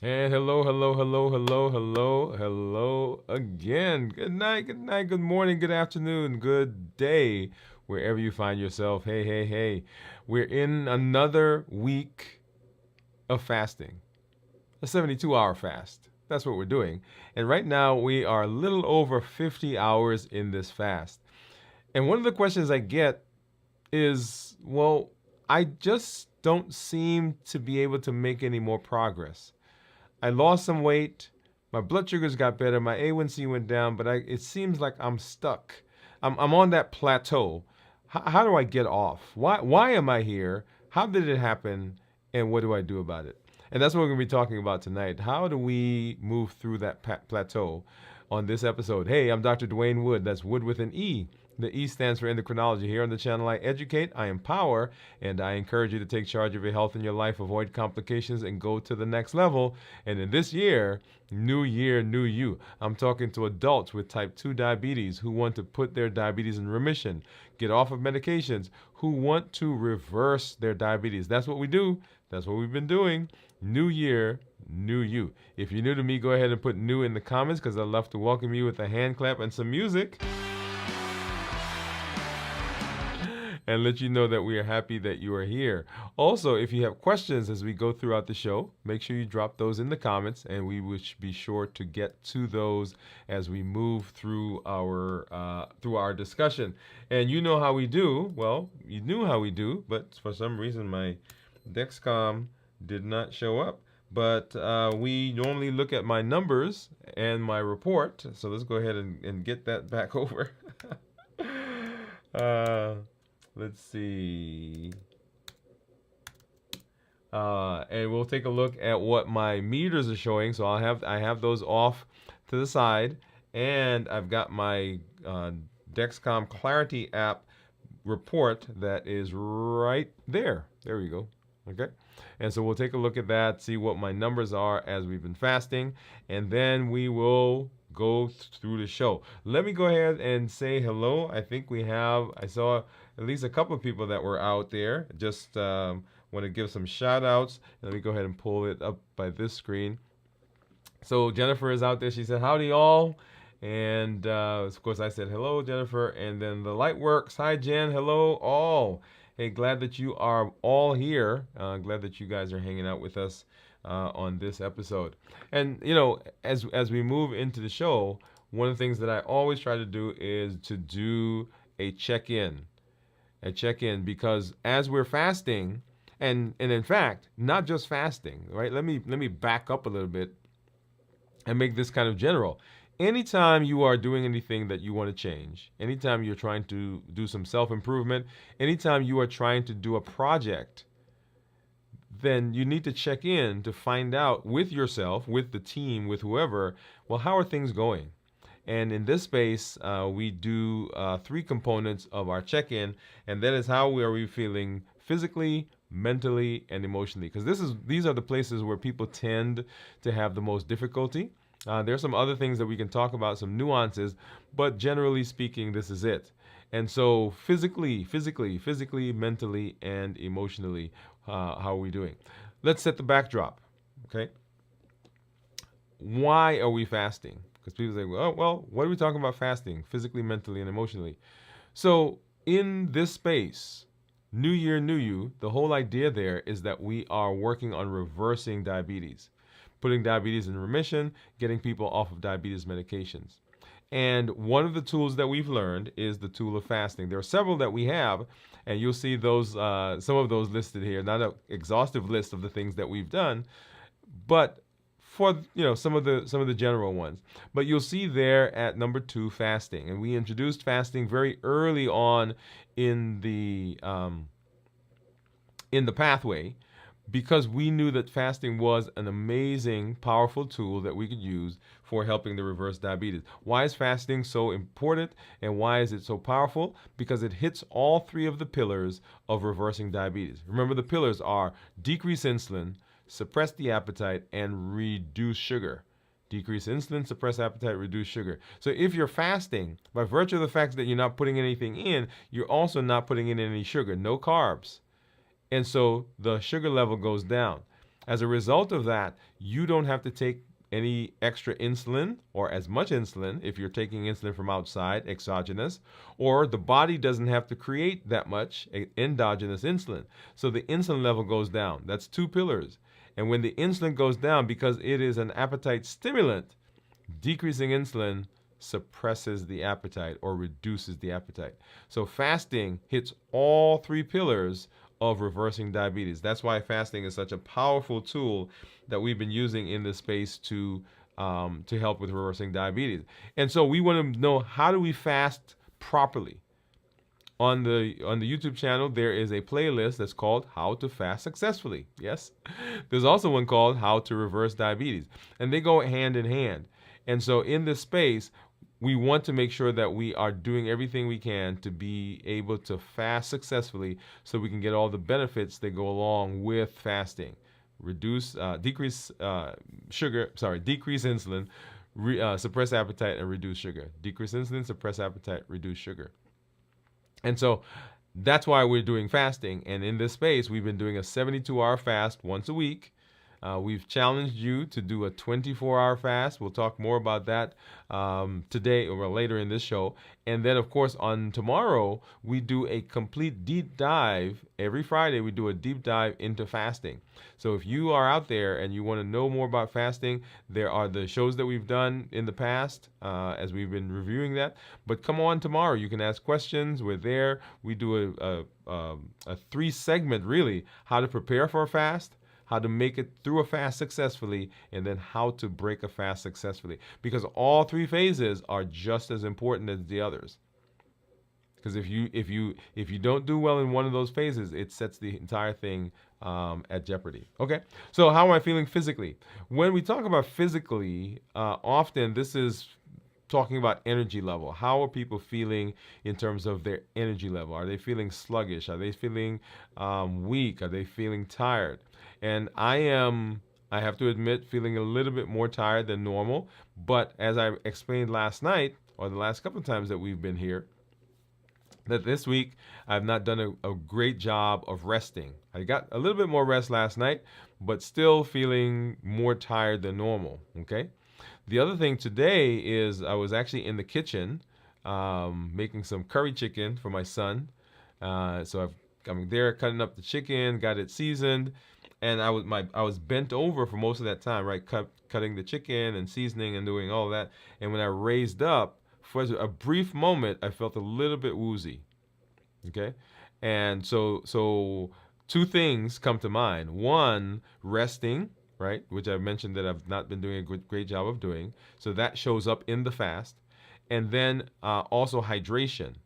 And hello again. Good night, good morning, good afternoon, good day, wherever you find yourself. Hey. We're in another week of fasting, a 72-hour fast. That's what we're doing. And right now, we are a little over 50 hours in this fast. And one of the questions I get is, well, I just don't seem to be able to make any more progress. I lost some weight. My blood sugars got better. My A1C went down, but it seems like I'm stuck. I'm on that plateau. How do I get off? Why am I here? How did it happen? And what do I do about it? And that's what we're going to be talking about tonight. How do we move through that plateau on this episode? Hey, I'm Dr. Dwain Woode. That's Wood with an E. The E stands for endocrinology. Here on the channel, I educate, I empower, and I encourage you to take charge of your health and your life, avoid complications, and go to the next level. And in this year, new you. I'm talking to adults with type 2 diabetes who want to put their diabetes in remission, get off of medications, who want to reverse their diabetes. That's what we do. That's what we've been doing. New year, new you. If you're new to me, go ahead and put new in the comments because I'd love to welcome you with a hand clap and some music. And let you know that we are happy that you are here. Also, if you have questions as we go throughout the show, make sure you drop those in the comments, and we will be sure to get to those as we move through our discussion. And you know how we do. Well, you knew how we do, but for some reason my Dexcom did not show up. But we normally look at my numbers and my report. So let's go ahead and get that back over. uh, Let's see. And we'll take a look at what my meters are showing. So I have those off to the side, and I've got my Dexcom Clarity app report that is right there. There we go. Okay. And so we'll take a look at that, see what my numbers are as we've been fasting, and then we will go through the show. Let me go ahead and say hello. I saw at least a couple of people that were out there. Just want to give some shout outs. Let me go ahead and pull it up by this screen. So Jennifer is out there. She said, howdy all. And of course I said, hello, Jennifer. And then the light works. Hi, Jen. Hello, all. Hey, glad that you are all here. Glad that you guys are hanging out with us on this episode. And, you know, as we move into the show, one of the things that I always try to do is to do a check-in. Because as we're fasting, and in fact, not just fasting, right? Let me back up a little bit and make this kind of general. Anytime you are doing anything that you want to change, anytime you're trying to do some self-improvement, anytime you are trying to do a project, then you need to check in to find out with yourself, with the team, with whoever, well, how are things going? And in this space, we do 3 components of our check-in, and that is how are we feeling physically, mentally, and emotionally. Because these are the places where people tend to have the most difficulty. There are some other things that we can talk about, some nuances, but generally speaking, this is it. And so physically, mentally, and emotionally, how are we doing? Let's set the backdrop, okay? Why are we fasting? Because people say, well, what are we talking about fasting? Physically, mentally, and emotionally. So in this space, new year, new you, the whole idea there is that we are working on reversing diabetes, putting diabetes in remission, getting people off of diabetes medications. And one of the tools that we've learned is the tool of fasting. There are several that we have, and you'll see those, some of those listed here. Not an exhaustive list of the things that we've done, but for some of the general ones. But you'll see there at number 2, fasting, and we introduced fasting very early on in the pathway, because we knew that fasting was an amazing, powerful tool that we could use for helping to reverse diabetes. Why is fasting so important, and why is it so powerful? Because it hits all 3 of the pillars of reversing diabetes. Remember, the pillars are decrease insulin, suppress the appetite, and reduce sugar. Decrease insulin, suppress appetite, reduce sugar. So if you're fasting, by virtue of the fact that you're not putting anything in, you're also not putting in any sugar, no carbs. And so the sugar level goes down. As a result of that, you don't have to take any extra insulin or as much insulin if you're taking insulin from outside, exogenous, or the body doesn't have to create that much endogenous insulin. So the insulin level goes down. That's two pillars. And when the insulin goes down, because it is an appetite stimulant, decreasing insulin suppresses the appetite or reduces the appetite. So fasting hits all three pillars of reversing diabetes. That's why fasting is such a powerful tool that we've been using in this space to help with reversing diabetes. And so we want to know, how do we fast properly? On the YouTube channel, there is a playlist that's called How to Fast Successfully. Yes. There's also one called How to Reverse Diabetes. And they go hand in hand. And so in this space, we want to make sure that we are doing everything we can to be able to fast successfully so we can get all the benefits that go along with fasting. Decrease insulin, suppress appetite, and reduce sugar. Decrease insulin, suppress appetite, reduce sugar. And so that's why we're doing fasting. And in this space, we've been doing a 72-hour fast once a week. We've challenged you to do a 24-hour fast. We'll talk more about that today or later in this show. And then, of course, on tomorrow, we do a complete deep dive. Every Friday, we do a deep dive into fasting. So if you are out there and you want to know more about fasting, there are the shows that we've done in the past as we've been reviewing that. But come on tomorrow. You can ask questions. We're there. We do a 3-segment, really, how to prepare for a fast, how to make it through a fast successfully, and then how to break a fast successfully. Because all 3 phases are just as important as the others. Because if you don't do well in one of those phases, it sets the entire thing at jeopardy. Okay, so how am I feeling physically? When we talk about physically, often this is talking about energy level. How are people feeling in terms of their energy level? Are they feeling sluggish? Are they feeling weak? Are they feeling tired? And I have to admit, feeling a little bit more tired than normal. But as I explained last night, or the last couple of times that we've been here, that this week I've not done a great job of resting. I got a little bit more rest last night, but still feeling more tired than normal. Okay. The other thing today is I was actually in the kitchen making some curry chicken for my son. So I'm there cutting up the chicken, got it seasoned, and I was bent over for most of that time, right? Cutting the chicken and seasoning and doing all that. And when I raised up, for a brief moment, I felt a little bit woozy. Okay, and so 2 things come to mind. One, resting, right, which I've mentioned that I've not been doing a great job of doing. So that shows up in the fast. And then also hydration.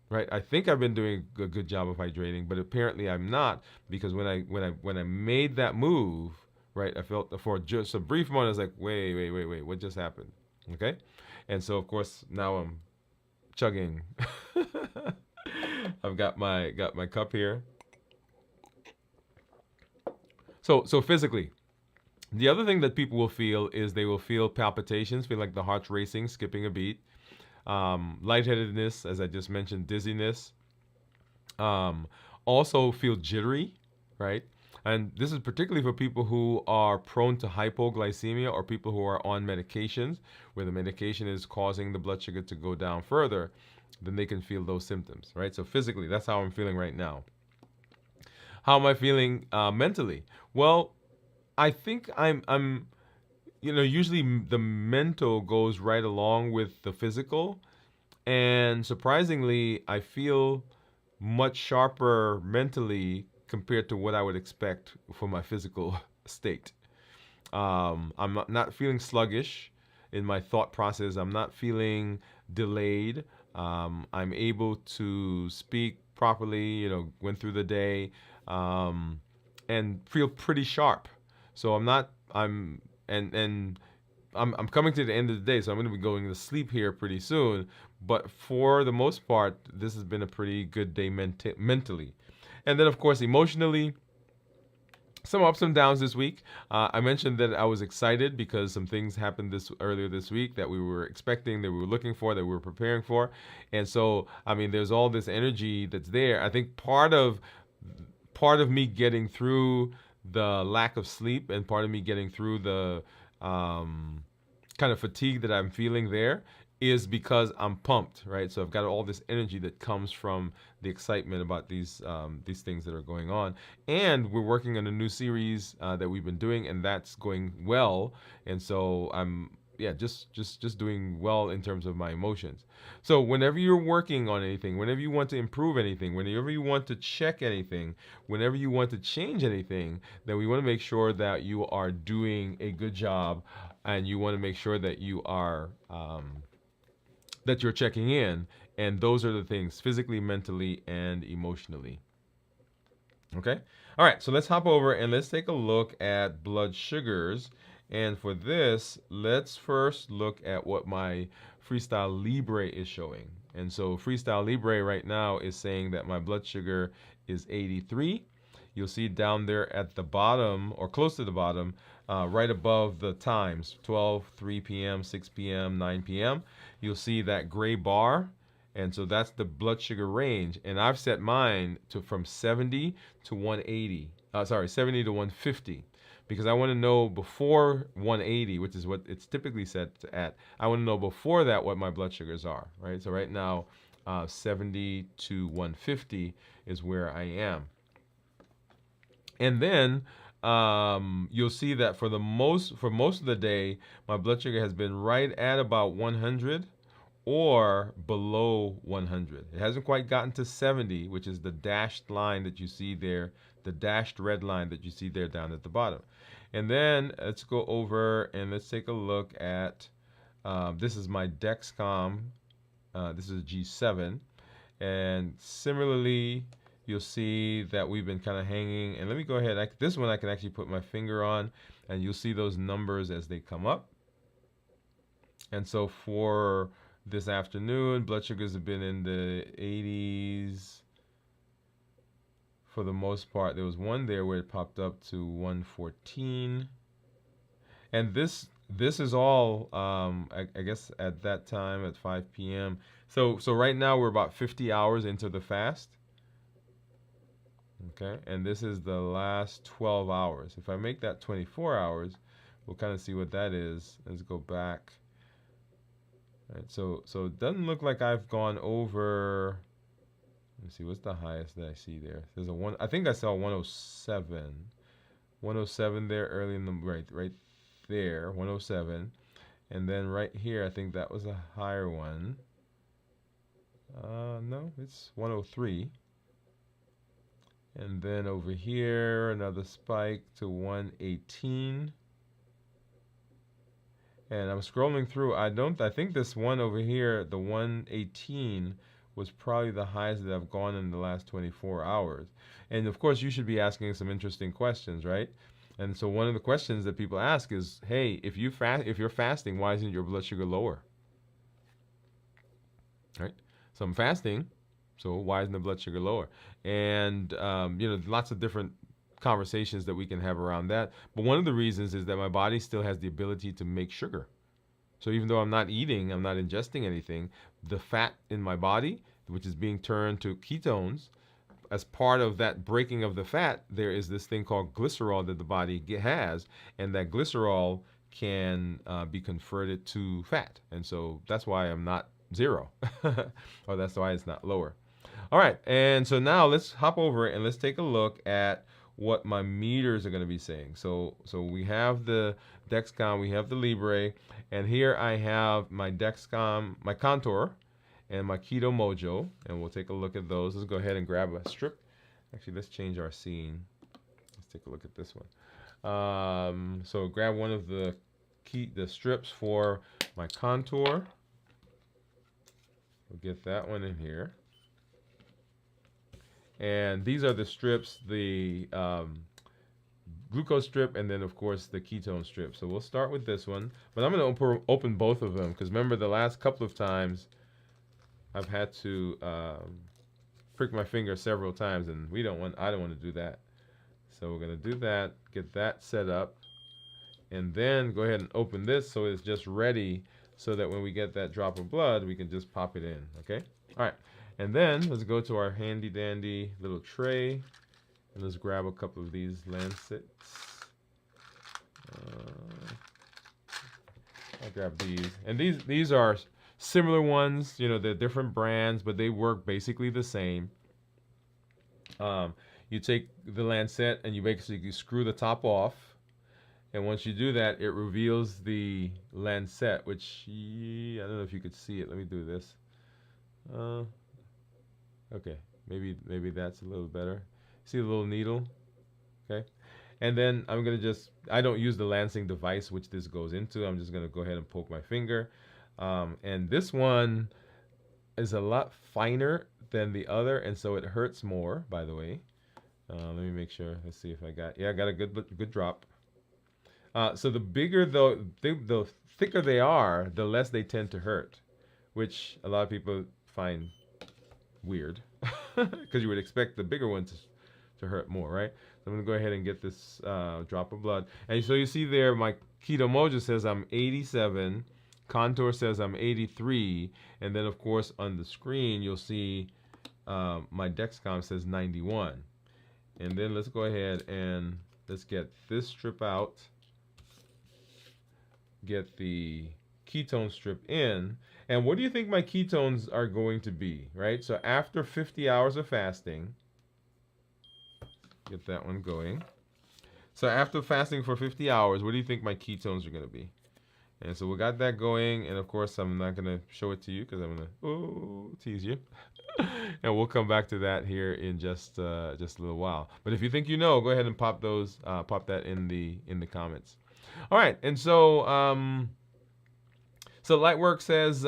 Right, I think I've been doing a good job of hydrating, but apparently I'm not, because when I made that move, right, I felt for just a brief moment I was like, wait, what just happened? Okay, and so of course now I'm chugging. I've got my cup here. So physically, the other thing that people will feel is they will feel palpitations, feel like the heart's racing, skipping a beat. Lightheadedness, as I just mentioned, dizziness. Also feel jittery, right? And this is particularly for people who are prone to hypoglycemia or people who are on medications, where the medication is causing the blood sugar to go down further. Then they can feel those symptoms, right? So physically, that's how I'm feeling right now. How am I feeling mentally? Well, I think I'm usually the mental goes right along with the physical. And surprisingly, I feel much sharper mentally compared to what I would expect for my physical state. I'm not feeling sluggish in my thought process. I'm not feeling delayed. I'm able to speak properly, went through the day, and feel pretty sharp. So I'm coming to the end of the day, so I'm going to be going to sleep here pretty soon. But for the most part, this has been a pretty good day mentally. And then, of course, emotionally, some ups and downs this week. I mentioned that I was excited because some things happened earlier this week that we were expecting, that we were looking for, that we were preparing for. And so, there's all this energy that's there. I think part of me getting through the lack of sleep and part of me getting through the kind of fatigue that I'm feeling there is because I'm pumped, right? So I've got all this energy that comes from the excitement about these things that are going on, and we're working on a new series that we've been doing, and that's going well, and so I'm yeah just doing well in terms of my emotions. So whenever you're working on anything, whenever you want to improve anything, whenever you want to check anything, whenever you want to change anything, then we want to make sure that you are doing a good job, and you want to make sure that you are that you're checking in, and those are the things physically, mentally, and emotionally. Okay? All right, so let's hop over and let's take a look at blood sugars. And for this, let's first look at what my Freestyle Libre is showing. And so Freestyle Libre right now is saying that my blood sugar is 83. You'll see down there at the bottom, or close to the bottom, right above the times, 12, 3 p.m., 6 p.m., 9 p.m. You'll see that gray bar, and so that's the blood sugar range. And I've set mine to from 70 to 180. 70 to 150, because I want to know before 180, which is what it's typically set at. I want to know before that what my blood sugars are, right? So right now, 70 to 150 is where I am. And then you'll see that for most of the day, my blood sugar has been right at about 100 or below 100. It hasn't quite gotten to 70, which is the dashed line that you see there, the dashed red line that you see there down at the bottom. And then let's go over and let's take a look at, this is my Dexcom. This is G7. And similarly, you'll see that we've been kind of hanging. And let me go ahead. This one I can actually put my finger on, and you'll see those numbers as they come up. And so for this afternoon, blood sugars have been in the 80s for the most part. There was one there where it popped up to 114. And this is all, I guess, at that time at 5 p.m. So right now we're about 50 hours into the fast. Okay, and this is the last 12 hours. If I make that 24 hours, we'll kind of see what that is. Let's go back. All right, so it doesn't look like I've gone over. Let me see, what's the highest that I see there? There's a one. I think I saw 107. 107 there early in the right there, 107. And then right here, I think that was a higher one. No, it's 103. And then over here, another spike to 118. And I'm scrolling through. I think this one over here, the 118, was probably the highest that I've gone in the last 24 hours. And of course, you should be asking some interesting questions, right? And so one of the questions that people ask is, hey, if you're fasting, why isn't your blood sugar lower? Right? So I'm fasting, so why isn't the blood sugar lower? And lots of different conversations that we can have around that. But one of the reasons is that my body still has the ability to make sugar. So even though I'm not eating, I'm not ingesting anything, the fat in my body, which is being turned to ketones, as part of that breaking of the fat, there is this thing called glycerol that the body has, and that glycerol can be converted to fat. And so that's why I'm not zero, or that's why it's not lower. All right, and so now let's hop over and let's take a look at what my meters are going to be saying. So we have the Dexcom, we have the Libre, and here I have my Dexcom, my Contour, and my Keto Mojo, and we'll take a look at those. Let's go ahead and grab a strip. Actually, let's change our scene. Let's take a look at this one. So grab one of the strips for my Contour. We'll get that one in here. And these are the strips, the glucose strip, and then of course the ketone strip. So we'll start with this one, but I'm going to open both of them, because remember the last couple of times I've had to prick my finger several times, and I don't want to do that. So we're going to do that, get that set up, and then go ahead and open this so it's just ready, so that when we get that drop of blood, we can just pop it in. Okay? All right. And then let's go to our handy dandy little tray. And let's grab a couple of these lancets. I'll grab these. And these are similar ones. You know, they're different brands, but they work basically the same. You take the lancet and you basically screw the top off. And once you do that, it reveals the lancet, which I don't know if you could see it. Let me do this. Okay, maybe that's a little better. See the little needle? Okay. And then I'm going to I don't use the lancing device, which this goes into. I'm just going to go ahead and poke my finger. And this one is a lot finer than the other, and so it hurts more, by the way. Let me make sure. Let's see if I got a good drop. So the bigger, the thicker they are, the less they tend to hurt, which a lot of people find weird because you would expect the bigger ones to hurt more, right? So I'm going to go ahead and get this drop of blood. And so you see there, my Keto Mojo says I'm 87. Contour says I'm 83. And then, of course, on the screen, you'll see my Dexcom says 91. And then let's go ahead and let's get this strip out. Get the ketone strip in. And what do you think my ketones are going to be, right? So after 50 hours of fasting, get that one going. So after fasting for 50 hours, what do you think my ketones are going to be? And so we got that going. And of course, I'm not going to show it to you because I'm going to tease you. And we'll come back to that here in just a little while. But if you think you know, go ahead and pop that in the comments. All right, and so Lightwork says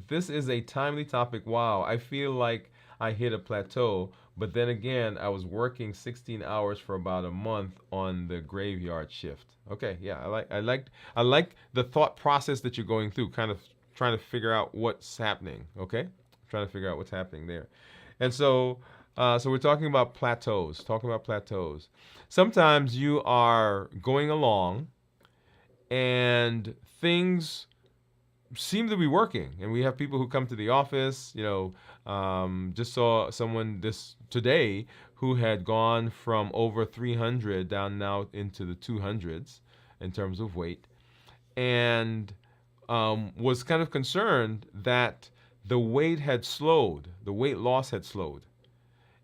this is a timely topic. Wow, I feel like I hit a plateau, but then again, I was working 16 hours for about a month on the graveyard shift. Okay, yeah, I like the thought process that you're going through, kind of trying to figure out what's happening. Okay, trying to figure out what's happening there, and so we're talking about plateaus. Sometimes you are going along and things seem to be working, and we have people who come to the office. Just saw someone today who had gone from over 300 down now into the 200s in terms of weight, and was kind of concerned that the weight loss had slowed.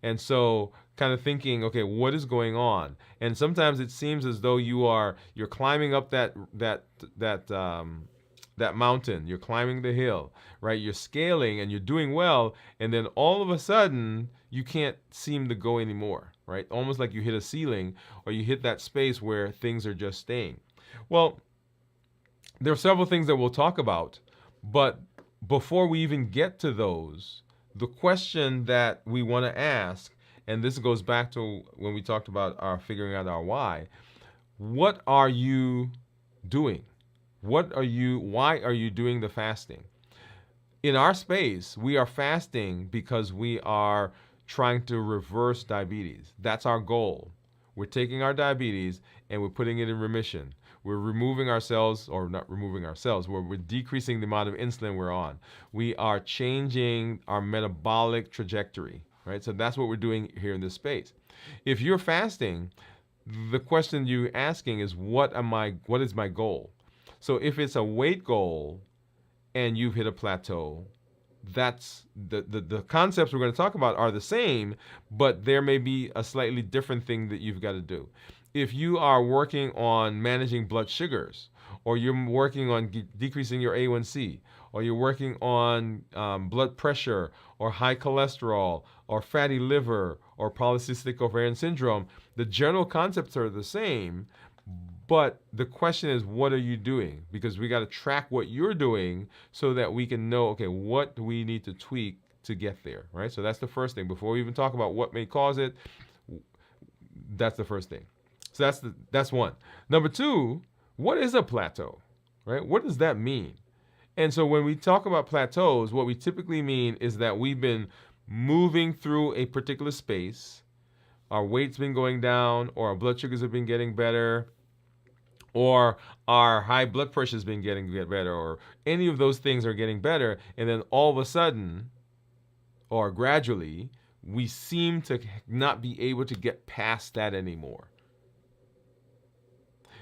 And so kind of thinking, okay, what is going on? And sometimes it seems as though you're climbing up that mountain, you're climbing the hill, right? You're scaling and you're doing well, and then all of a sudden you can't seem to go anymore, right? Almost like you hit a ceiling or you hit that space where things are just staying. Well, there are several things that we'll talk about, but before we even get to those, the question that we want to ask, and this goes back to when we talked about figuring out our why. What are you doing? Why are you doing the fasting? In our space, we are fasting because we are trying to reverse diabetes. That's our goal. We're taking our diabetes and we're putting it in remission. We're removing ourselves, or not removing ourselves, we're decreasing the amount of insulin we're on. We are changing our metabolic trajectory, right? So that's what we're doing here in this space. If you're fasting, the question you're asking is, what is my goal? So if it's a weight goal and you've hit a plateau, that's the concepts we're going to talk about are the same, but there may be a slightly different thing that you've got to do. If you are working on managing blood sugars, or you're working on decreasing your A1C, or you're working on blood pressure, or high cholesterol, or fatty liver, or polycystic ovarian syndrome, the general concepts are the same, but the question is, what are you doing? Because we got to track what you're doing so that we can know, okay, what do we need to tweak to get there, right? So that's the first thing. Before we even talk about what may cause it, that's the first thing. So that's one. Number two, what is a plateau, right? What does that mean? And so when we talk about plateaus, what we typically mean is that we've been moving through a particular space, our weight's been going down, or our blood sugars have been getting better, or our high blood pressure has been getting better, or any of those things are getting better, and then all of a sudden, or gradually, we seem to not be able to get past that anymore.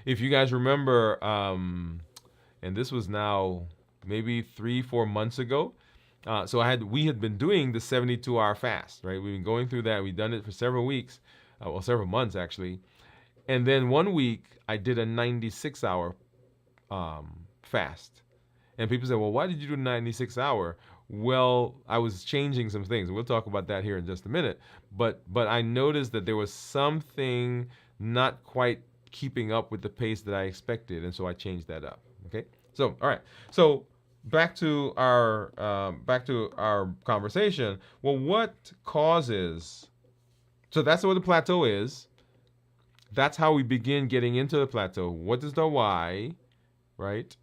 If you guys remember, and this was now maybe 3-4 months ago. So we had been doing the 72-hour fast, right? We've been going through that. We've done it for several weeks, well, several months actually. And then one week I did a 96-hour fast. And people say, well, why did you do 96-hour? Well, I was changing some things. We'll talk about that here in just a minute. But I noticed that there was something not quite keeping up with the pace that I expected, and so I changed that up. Okay. So all right. So back to our conversation. Well, what causes? So that's what the plateau is. That's how we begin getting into the plateau. What is the why, right?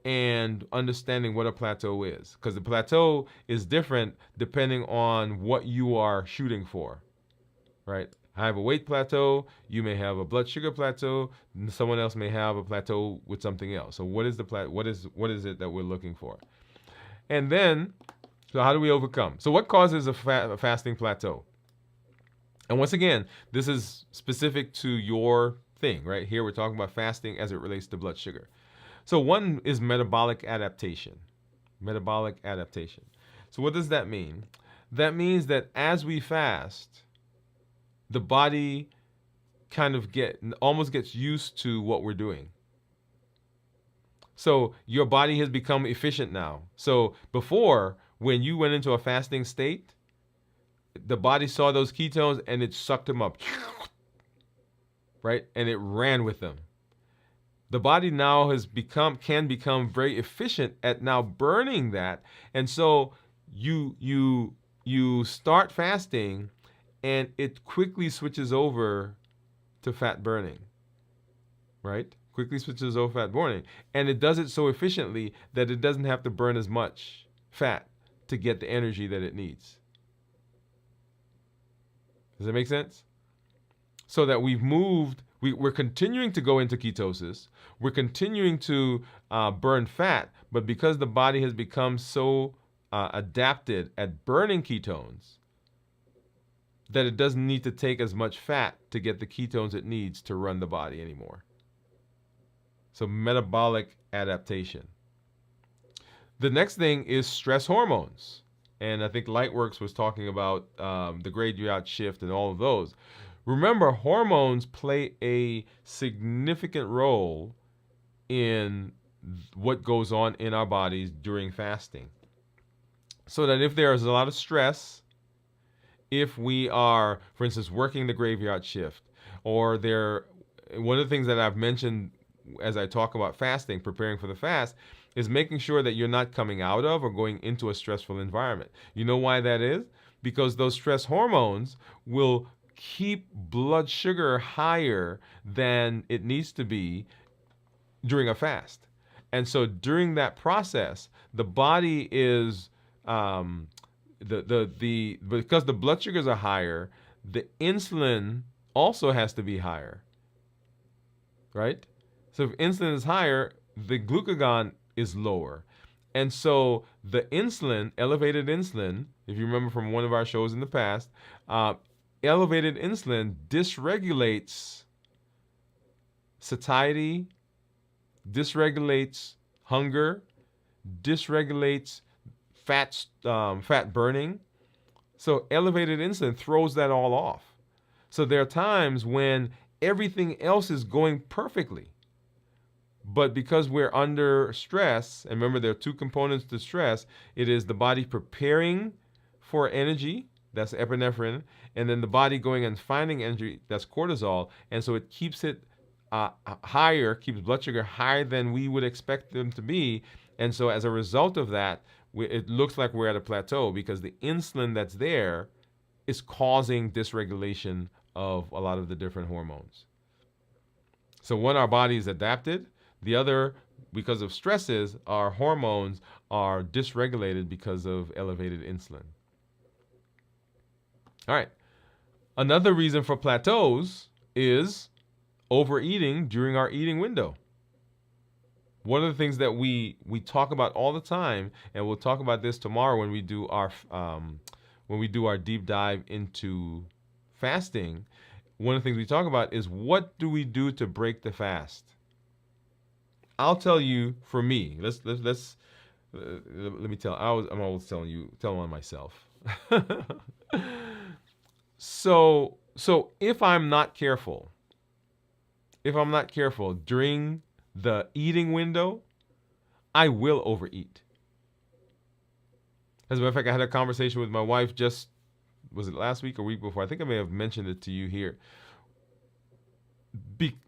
And understanding what a plateau is, because the plateau is different depending on what you are shooting for, right? I have a weight plateau. You may have a blood sugar plateau. Someone else may have a plateau with something else. So what is the what is it that we're looking for? And then, so how do we overcome? So what causes a fasting plateau? And once again, this is specific to your thing, right? Here we're talking about fasting as it relates to blood sugar. So one is metabolic adaptation. Metabolic adaptation. So what does that mean? That means that as we fast, the body kind of almost gets used to what we're doing. So your body has become efficient now. So before, when you went into a fasting state, the body saw those ketones and it sucked them up, right? And it ran with them. The body now can become very efficient at now burning that. And so you start fasting and it quickly switches over to fat burning, right? Quickly switches over fat burning. And it does it so efficiently that it doesn't have to burn as much fat to get the energy that it needs. Does that make sense? So that we're continuing to go into ketosis. We're continuing to burn fat, but because the body has become so adapted at burning ketones, that it doesn't need to take as much fat to get the ketones it needs to run the body anymore. So metabolic adaptation. The next thing is stress hormones. And I think Lightworks was talking about the graveyard shift and all of those. Remember, hormones play a significant role in what goes on in our bodies during fasting. So that if there is a lot of stress, if we are, for instance, working the graveyard shift, or one of the things that I've mentioned as I talk about fasting, preparing for the fast, is making sure that you're not coming out of or going into a stressful environment. You know why that is? Because those stress hormones will keep blood sugar higher than it needs to be during a fast. And so during that process, the body is because the blood sugars are higher, the insulin also has to be higher, right? So if insulin is higher, the glucagon is lower. And so the insulin, elevated insulin, if you remember from one of our shows in the past, elevated insulin dysregulates satiety, dysregulates hunger, dysregulates fat burning. So elevated insulin throws that all off. So there are times when everything else is going perfectly, but because we're under stress, and remember there are two components to stress, it is the body preparing for energy, that's epinephrine, and then the body going and finding energy, that's cortisol, and so it keeps it higher, keeps blood sugar higher than we would expect them to be, and so as a result of that, it looks like we're at a plateau because the insulin that's there is causing dysregulation of a lot of the different hormones. So when our body is adapted, the other, because of stresses, our hormones are dysregulated because of elevated insulin. All right. Another reason for plateaus is overeating during our eating window. One of the things that we talk about all the time, and we'll talk about this tomorrow when we do our when we do our deep dive into fasting, one of the things we talk about is what do we do to break the fast? I'll tell you for me. Let me tell. I'm always telling on myself. So if I'm not careful, during the eating window, I will overeat. As a matter of fact, I had a conversation with my wife was it last week or week before? I think I may have mentioned it to you here.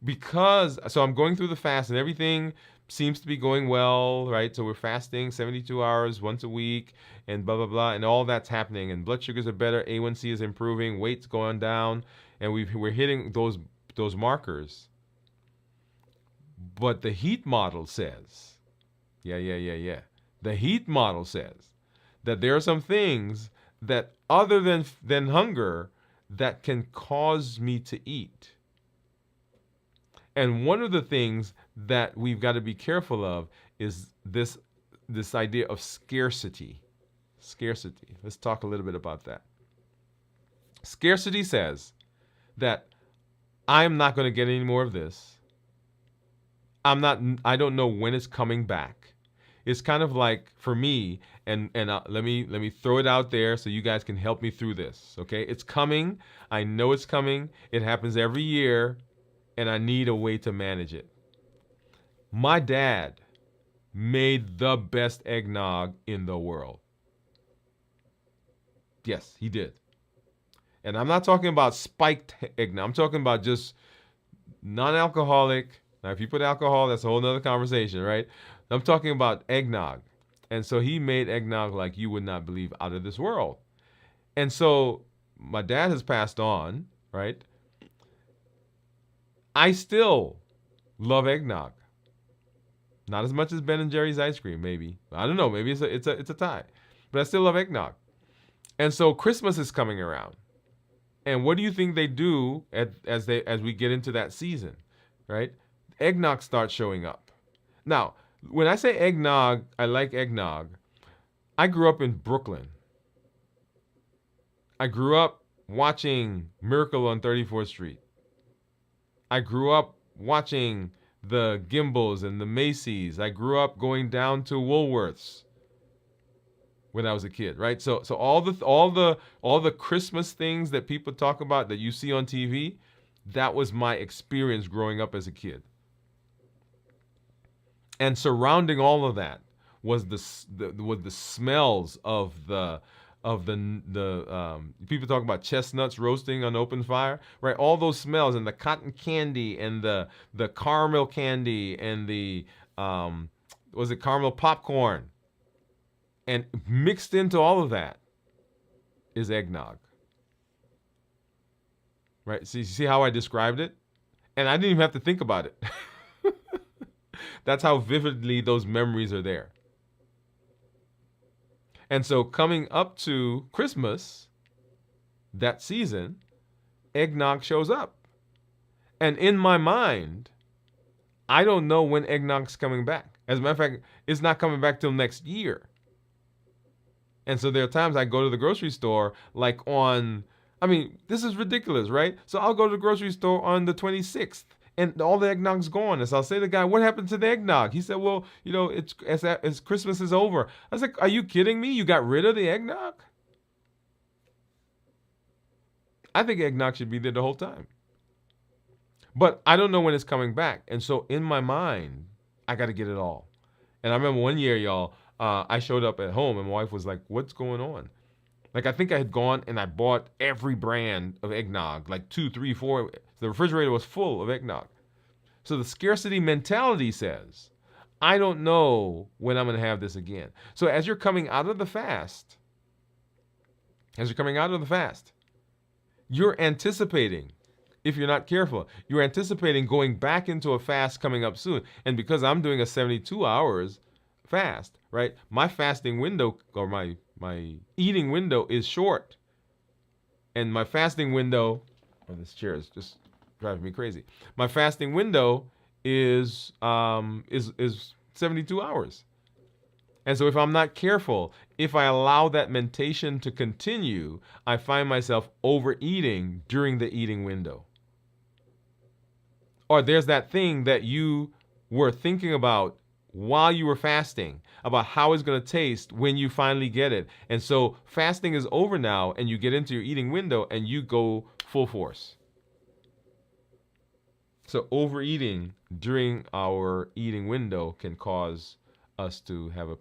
Because I'm going through the fast and everything seems to be going well, right? So we're fasting 72 hours once a week and blah blah blah, and all that's happening, and blood sugars are better, A1C is improving, weight's going down, and we're hitting those markers. But the heat model says, yeah. The heat model says that there are some things that other than hunger that can cause me to eat. And one of the things that we've got to be careful of is this idea of scarcity. Scarcity. Let's talk a little bit about that. Scarcity says that I'm not going to get any more of this. I don't know when it's coming back. It's kind of like for me, and let me throw it out there so you guys can help me through this. Okay, it's coming. I know it's coming. It happens every year. And I need a way to manage it. My dad made the best eggnog in the world. Yes, he did. And I'm not talking about spiked eggnog. I'm talking about just non-alcoholic. Now, if you put alcohol, that's a whole nother conversation, right? I'm talking about eggnog. And so he made eggnog like you would not believe, out of this world. And so my dad has passed on, right? I still love eggnog. Not as much as Ben and Jerry's ice cream, maybe. I don't know. Maybe it's a tie. But I still love eggnog. And so Christmas is coming around. And what do you think they do as we get into that season, right? Eggnog starts showing up. Now, when I say eggnog, I like eggnog. I grew up in Brooklyn. I grew up watching Miracle on 34th Street. I grew up watching the Gimbals and the Macy's. I grew up going down to Woolworths when I was a kid, right? So all the Christmas things that people talk about that you see on TV, that was my experience growing up as a kid. And surrounding all of that was the smells of the people talk about chestnuts roasting on open fire, right? All those smells, and the cotton candy and the caramel candy and the was it caramel popcorn, and mixed into all of that is eggnog, right? See how I described it, and I didn't even have to think about it. That's how vividly those memories are there. And so coming up to Christmas, that season, eggnog shows up. And in my mind, I don't know when eggnog's coming back. As a matter of fact, it's not coming back till next year. And so there are times I go to the grocery store this is ridiculous, right? So I'll go to the grocery store on the 26th. And all the eggnog's gone. And so I'll say to the guy, what happened to the eggnog? He said, well, it's Christmas is over. I was like, are you kidding me? You got rid of the eggnog? I think eggnog should be there the whole time. But I don't know when it's coming back. And so in my mind, I got to get it all. And I remember one year, y'all, I showed up at home and my wife was like, what's going on? Like, I think I had gone and I bought every brand of eggnog, like 2, 3, 4. The refrigerator was full of eggnog. So the scarcity mentality says, I don't know when I'm going to have this again. So as you're coming out of the fast, you're anticipating, if you're not careful, you're anticipating going back into a fast coming up soon. And because I'm doing a 72 hours fast, right, my fasting window, or my eating window, is short. And my fasting window, this chair is just driving me crazy. My fasting window is 72 hours. And so if I'm not careful, if I allow that mentation to continue, I find myself overeating during the eating window. Or there's that thing that you were thinking about while you were fasting, about how it's going to taste when you finally get it. And so fasting is over now, and you get into your eating window and you go full force. So overeating during our eating window can cause us to have a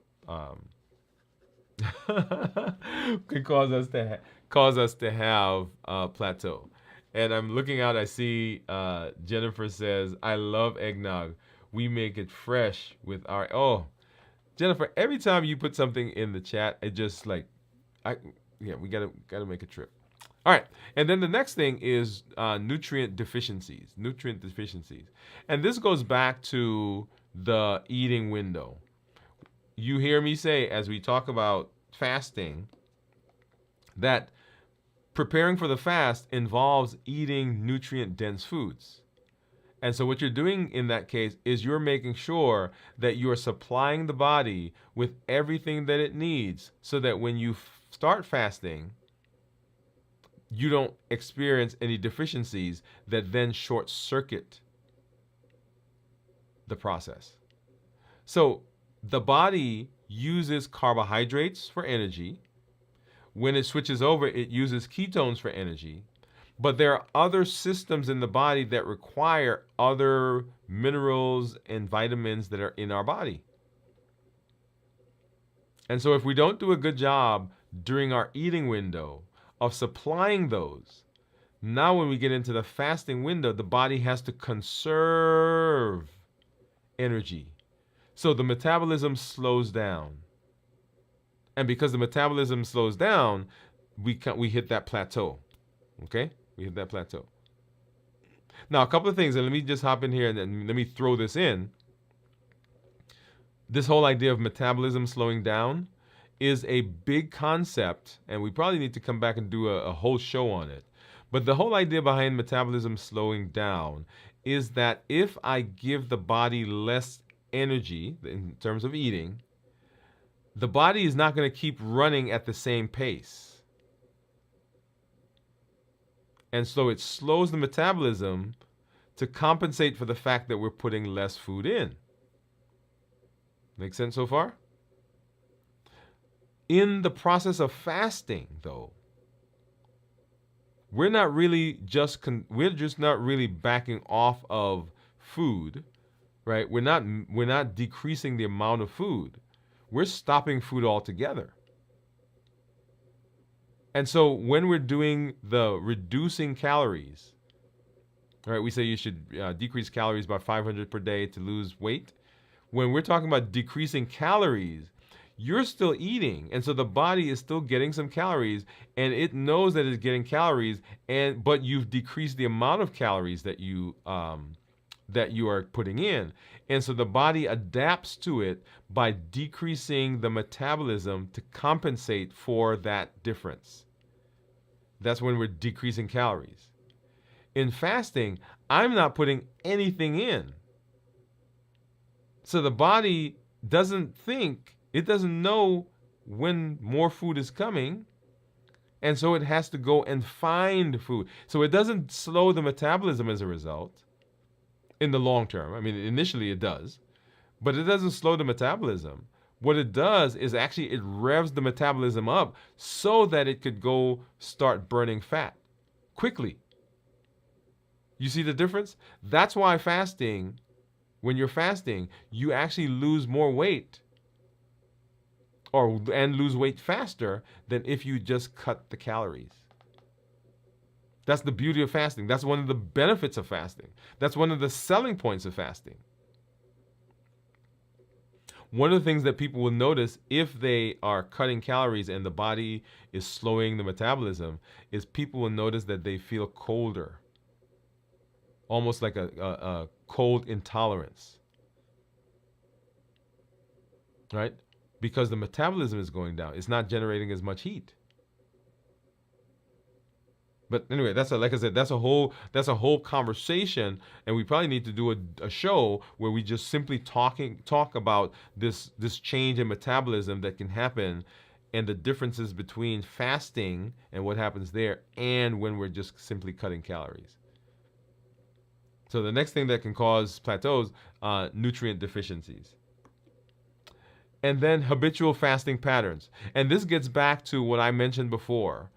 can cause us to have a plateau. And I'm looking out. I see Jennifer says, "I love eggnog. We make it fresh with our." Oh, Jennifer! Every time you put something in the chat, it just like, we gotta make a trip. All right, and then the next thing is nutrient deficiencies. Nutrient deficiencies, and this goes back to the eating window. You hear me say, as we talk about fasting, that preparing for the fast involves eating nutrient-dense foods. And so what you're doing in that case is you're making sure that you're supplying the body with everything that it needs so that when you start fasting, you don't experience any deficiencies that then short circuit the process. So the body uses carbohydrates for energy. When it switches over, it uses ketones for energy. But there are other systems in the body that require other minerals and vitamins that are in our body. And so if we don't do a good job during our eating window of supplying those, now when we get into the fasting window, the body has to conserve energy. So the metabolism slows down. And because the metabolism slows down, we hit that plateau. Okay? We hit that plateau. Now, a couple of things, and let me just hop in here and then let me throw this in. This whole idea of metabolism slowing down is a big concept, and we probably need to come back and do a whole show on it. But the whole idea behind metabolism slowing down is that if I give the body less energy in terms of eating, the body is not going to keep running at the same pace. And so it slows the metabolism to compensate for the fact that we're putting less food in. Make sense so far? In the process of fasting, though, we're just not really backing off of food, right? We're not decreasing the amount of food. We're stopping food altogether. And so when we're doing the reducing calories, right, we say you should decrease calories by 500 per day to lose weight. When we're talking about decreasing calories, you're still eating, and so the body is still getting some calories, and it knows that it's getting calories, but you've decreased the amount of calories that you are putting in. And so the body adapts to it by decreasing the metabolism to compensate for that difference. That's when we're decreasing calories. In fasting, I'm not putting anything in. So the body doesn't know when more food is coming, and so it has to go and find food. So it doesn't slow the metabolism as a result. In the long term. I mean, initially it does, but it doesn't slow the metabolism. What it does is actually it revs the metabolism up so that it could go start burning fat quickly. You see the difference? That's why fasting, when you're fasting, you actually lose more weight and lose weight faster than if you just cut the calories. That's the beauty of fasting. That's one of the benefits of fasting. That's one of the selling points of fasting. One of the things that people will notice if they are cutting calories and the body is slowing the metabolism is people will notice that they feel colder. Almost like a cold intolerance. Right? Because the metabolism is going down. It's not generating as much heat. But anyway, like I said, that's a whole conversation, and we probably need to do a show where we just simply talk about this change in metabolism that can happen, and the differences between fasting and what happens there, and when we're just simply cutting calories. So the next thing that can cause plateaus, nutrient deficiencies. And then habitual fasting patterns. And this gets back to what I mentioned before.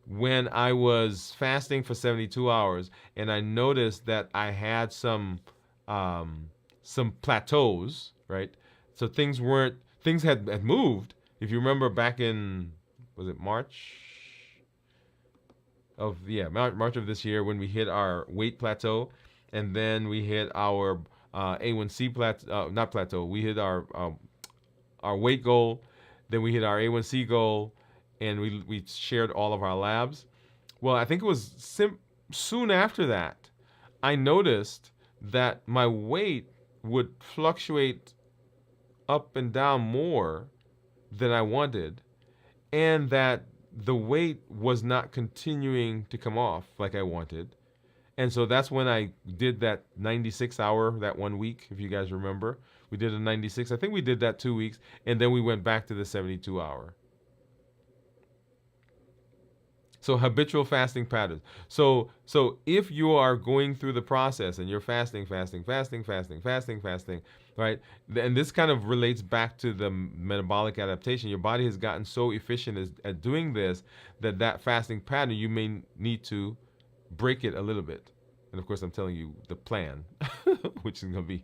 When I was fasting for 72 hours and I noticed that I had some plateaus, right? So things had moved. If you remember back in, was it March of this year, when we hit our weight plateau, and then we hit our A1C plateau, not plateau. We hit our weight goal, then we hit our A1C goal, and we shared all of our labs. Well, I think it was soon after that, I noticed that my weight would fluctuate up and down more than I wanted, and that the weight was not continuing to come off like I wanted. And so that's when I did that 96 hour, that 1 week, if you guys remember. We did a 96. I think we did that 2 weeks, and then we went back to the 72 hour. So habitual fasting patterns. So if you are going through the process and you're fasting, right? And this kind of relates back to the metabolic adaptation. Your body has gotten so efficient at doing this that fasting pattern, you may need to break it a little bit. And of course, I'm telling you the plan, which is going to be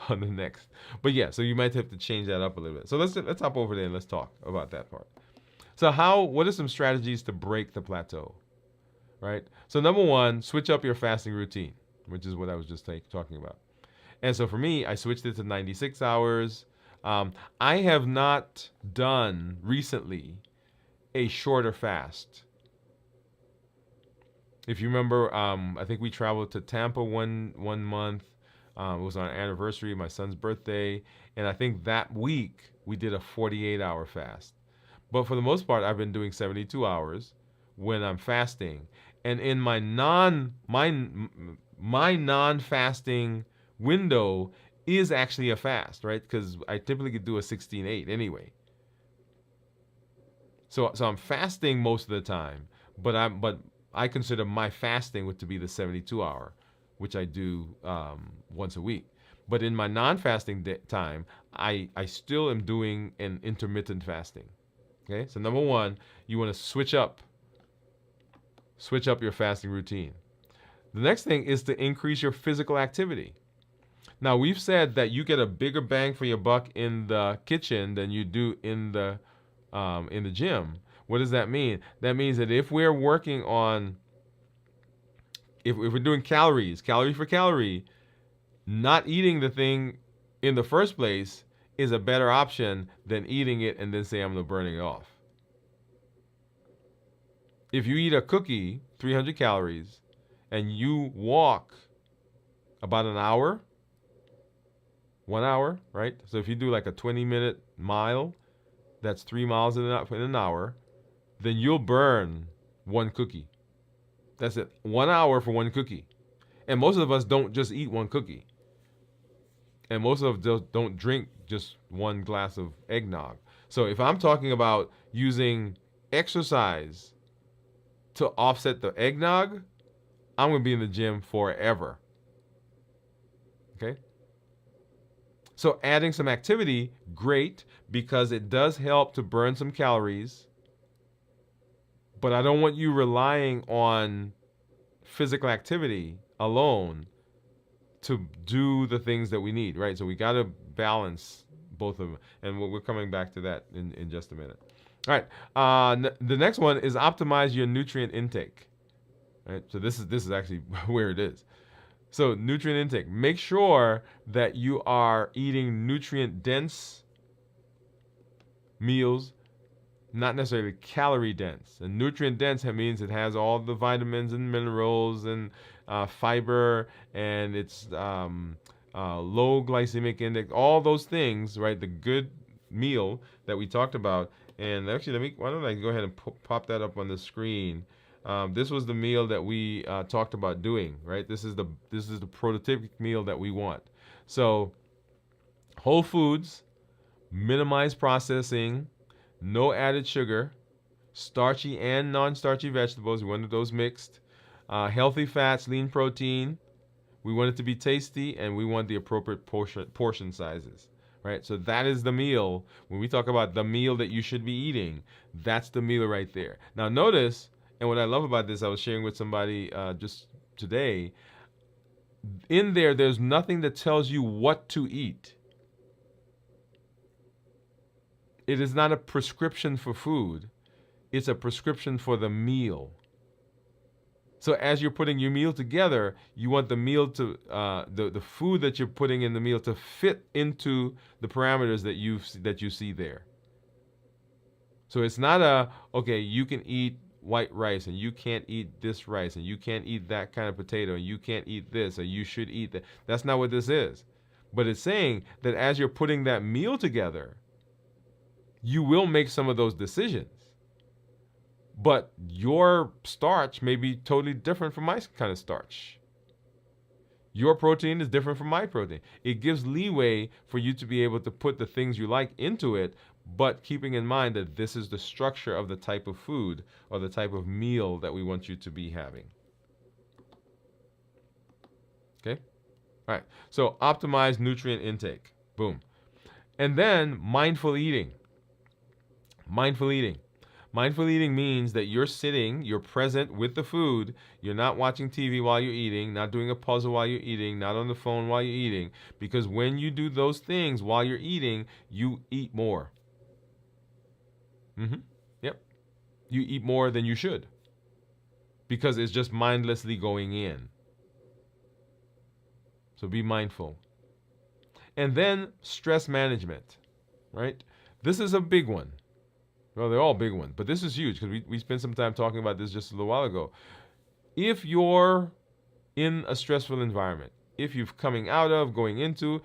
on the next. But yeah, so you might have to change that up a little bit. So let's hop over there and let's talk about that part. So what are some strategies to break the plateau, right? So number one, switch up your fasting routine, which is what I was just talking about. And so for me, I switched it to 96 hours. I have not done recently a shorter fast. If you remember, I think we traveled to Tampa one month. It was our anniversary, my son's birthday, and I think that week we did a 48-hour fast. But for the most part, I've been doing 72 hours when I'm fasting, and in my non-fasting window is actually a fast, right? Because I typically could do a 16/8 anyway. So I'm fasting most of the time, but I consider my fasting to be the 72 hour, which I do once a week. But in my non-fasting time, I still am doing an intermittent fasting. Okay, so number one, you want to switch up your fasting routine. The next thing is to increase your physical activity. Now, we've said that you get a bigger bang for your buck in the kitchen than you do in the gym. What does that mean? That means that if we're working on, if we're doing calorie for calorie, not eating the thing in the first place is a better option than eating it and then say I'm going to burn it off. If you eat a cookie, 300 calories, and you walk about an hour, 1 hour, right? So if you do like a 20-minute mile, that's 3 miles in an hour, then you'll burn one cookie. That's it. 1 hour for one cookie. And most of us don't just eat one cookie. And most of us don't drink just one glass of eggnog. So if I'm talking about using exercise to offset the eggnog, I'm going to be in the gym forever. Okay? So adding some activity, great, because it does help to burn some calories. But I don't want you relying on physical activity alone to do the things that we need, right? So we got to balance both of them. And we're coming back to that in just a minute. All right. The next one is optimize your nutrient intake. Right? So this is actually where it is. So nutrient intake. Make sure that you are eating nutrient-dense meals, not necessarily calorie dense. And nutrient dense means it has all the vitamins and minerals and fiber, and it's low glycemic index, all those things, right? The good meal that we talked about. And actually, why don't I go ahead and pop that up on the screen? This was the meal that we talked about doing, right? This is the prototypic meal that we want. So whole foods, minimize processing, no added sugar, starchy and non-starchy vegetables. We wanted those mixed. Healthy fats, lean protein. We want it to be tasty, and we want the appropriate portion sizes. Right? So that is the meal. When we talk about the meal that you should be eating, that's the meal right there. Now notice, and what I love about this, I was sharing with somebody just today. In there, there's nothing that tells you what to eat. It is not a prescription for food. It's a prescription for the meal. So as you're putting your meal together, you want the meal to the food that you're putting in the meal to fit into the parameters that you see there. So it's not okay, you can eat white rice and you can't eat this rice and you can't eat that kind of potato and you can't eat this or you should eat that. That's not what this is. But it's saying that as you're putting that meal together, you will make some of those decisions. But your starch may be totally different from my kind of starch. Your protein is different from my protein. It gives leeway for you to be able to put the things you like into it, but keeping in mind that this is the structure of the type of food or the type of meal that we want you to be having. Okay? All right. So optimize nutrient intake. Boom. And then mindful eating. Mindful eating. Mindful eating means that you're sitting, you're present with the food, you're not watching TV while you're eating, not doing a puzzle while you're eating, not on the phone while you're eating, because when you do those things while you're eating, you eat more. Yep. You eat more than you should because it's just mindlessly going in. So be mindful. And then stress management, right? This is a big one. Well, they're all big ones, but this is huge because we spent some time talking about this just a little while ago. If you're in a stressful environment, if you're coming out of, going into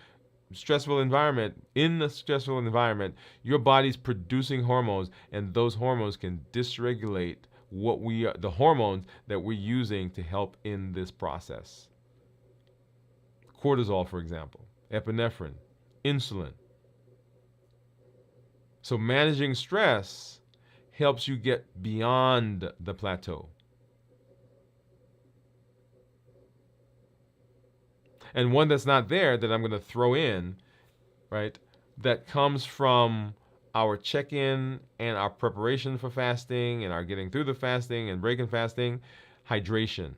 stressful environment, in a stressful environment, your body's producing hormones, and those hormones can dysregulate the hormones that we're using to help in this process. Cortisol, for example, epinephrine, insulin. So managing stress helps you get beyond the plateau. And one that's not there that I'm going to throw in, right, that comes from our check-in and our preparation for fasting and our getting through the fasting and breaking fasting, hydration.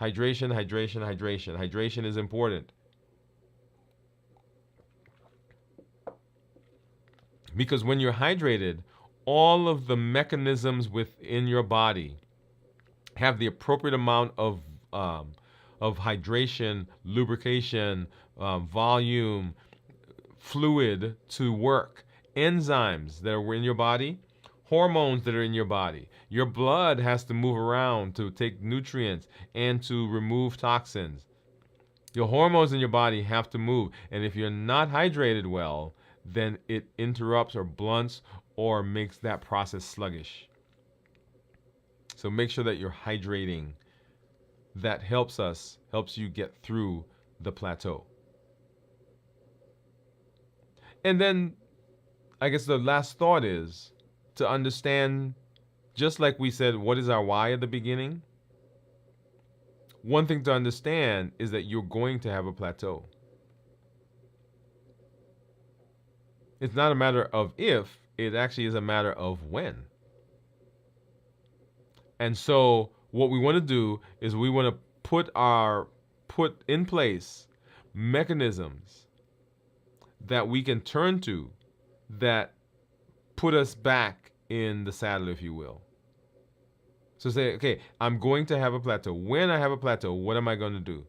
Hydration, hydration, hydration. Hydration is important. Because when you're hydrated, all of the mechanisms within your body have the appropriate amount of hydration, lubrication, volume, fluid to work. Enzymes that are in your body, hormones that are in your body. Your blood has to move around to take nutrients and to remove toxins. Your hormones in your body have to move. And if you're not hydrated well, then it interrupts or blunts or makes that process sluggish. So make sure that you're hydrating. That helps you get through the plateau. And then I guess the last thought is to understand, just like we said, what is our why at the beginning? One thing to understand is that you're going to have a plateau. It's not a matter of if, it actually is a matter of when. And so what we want to do is we want to put in place mechanisms that we can turn to that put us back in the saddle, if you will. So say, okay, I'm going to have a plateau. When I have a plateau, what am I going to do?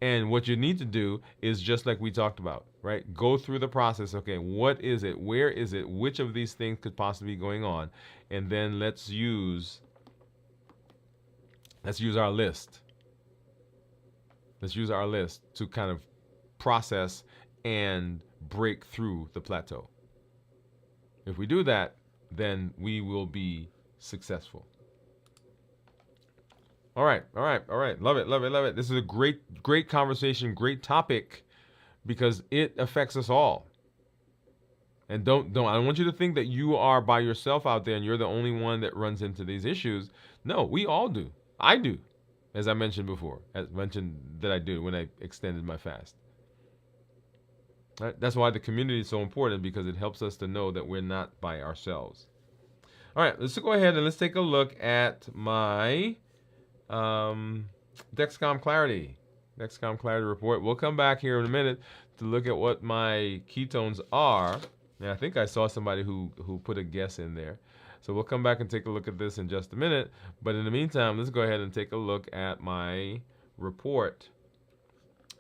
And what you need to do is just like we talked about, right? Go through the process. Okay, what is it? Where is it? Which of these things could possibly be going on? And then let's use our list. Let's use our list to kind of process and break through the plateau. If we do that, then we will be successful. All right, all right, all right. Love it, love it, love it. This is a great conversation, great topic because it affects us all. And don't I don't want you to think that you are by yourself out there and you're the only one that runs into these issues. No, we all do. I do, as I mentioned before, as mentioned that I do when I extended my fast. Right? That's why the community is so important because it helps us to know that we're not by ourselves. All right, let's go ahead and let's take a look at my um, Dexcom Clarity. Dexcom Clarity report. We'll come back here in a minute to look at what my ketones are. And I think I saw somebody who put a guess in there. So we'll come back and take a look at this in just a minute. But in the meantime, let's go ahead and take a look at my report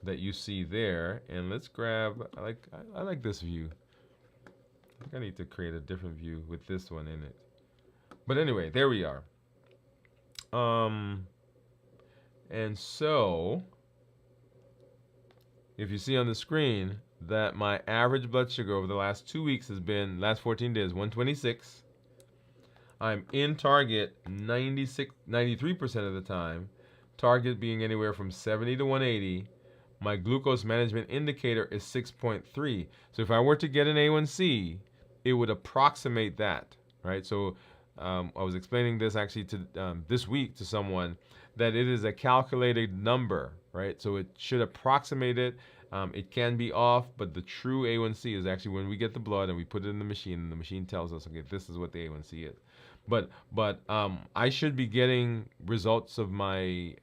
that you see there. And let's grab, I like this view. I think I need to create a different view with this one in it. But anyway, there we are. And so, if you see on the screen that my average blood sugar over the last 2 weeks has been, last 14 days, 126. I'm in target 93% of the time. Target being anywhere from 70 to 180. My glucose management indicator is 6.3. So if I were to get an A1C, it would approximate that, right? So I was explaining this actually to this week to someone that it is a calculated number, right? So it should approximate it. It can be off, but the true A1C is actually when we get the blood and we put it in the machine, and the machine tells us, okay, this is what the A1C is. But I should be getting results of my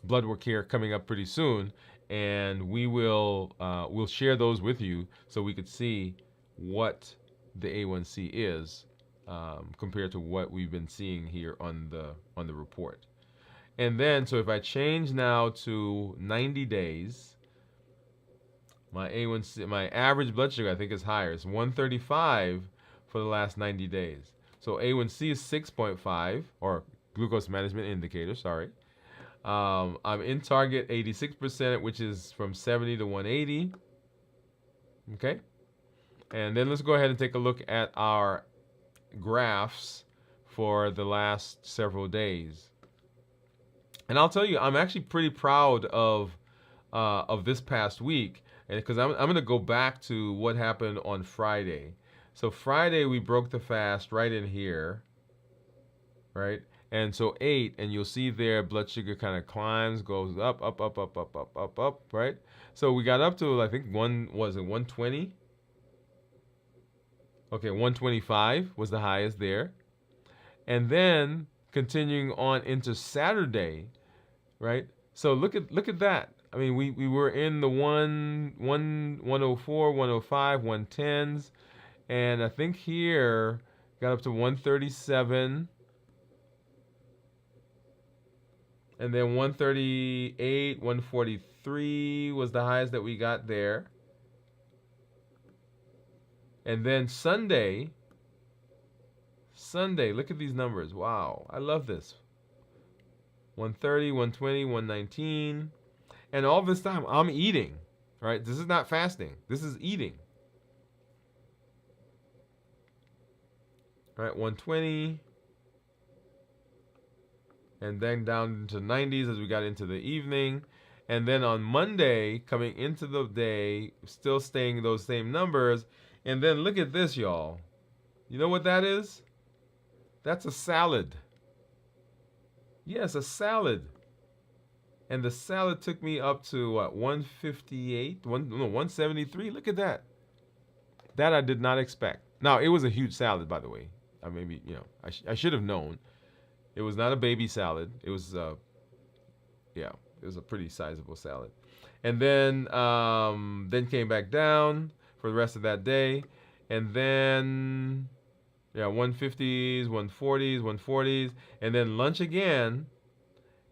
blood work here coming up pretty soon, and we'll share those with you so we could see what the A1C is compared to what we've been seeing here on the report. And then, so if I change now to 90 days, my A1C, my average blood sugar, I think is higher. It's 135 for the last 90 days. So A1C is 6.5, or glucose management indicator, sorry. I'm in target 86%, which is from 70 to 180. Okay. And then let's go ahead and take a look at our graphs for the last several days. And I'll tell you, I'm actually pretty proud of this past week, and because I'm going to go back to what happened on Friday. So Friday we broke the fast right in here, right? And so 8, and you'll see there blood sugar kind of climbs, goes up, up, up, up, up, up, up, up, right? So we got up to, I think, 120? Okay, 125 was the highest there. And then continuing on into Saturday, right? So look at that. I mean, we were in the 104, 105, 110s, and I think here got up to 137, and then 138, 143 was the highest that we got there. And then Sunday, look at these numbers. Wow, I love this. 130, 120, 119. And all this time, I'm eating, right? This is not fasting. This is eating. All right, 120. And then down into 90s as we got into the evening. And then on Monday, coming into the day, still staying those same numbers. And then look at this, y'all. You know what that is? That's a salad. Yes, a salad. And the salad took me up to what, 158, 173. Look at that. That I did not expect. Now, it was a huge salad, by the way. I maybe, I should have known. It was not a baby salad. It was, it was a pretty sizable salad. And then came back down for the rest of that day. And then, 150s, 140s, 140s. And then lunch again.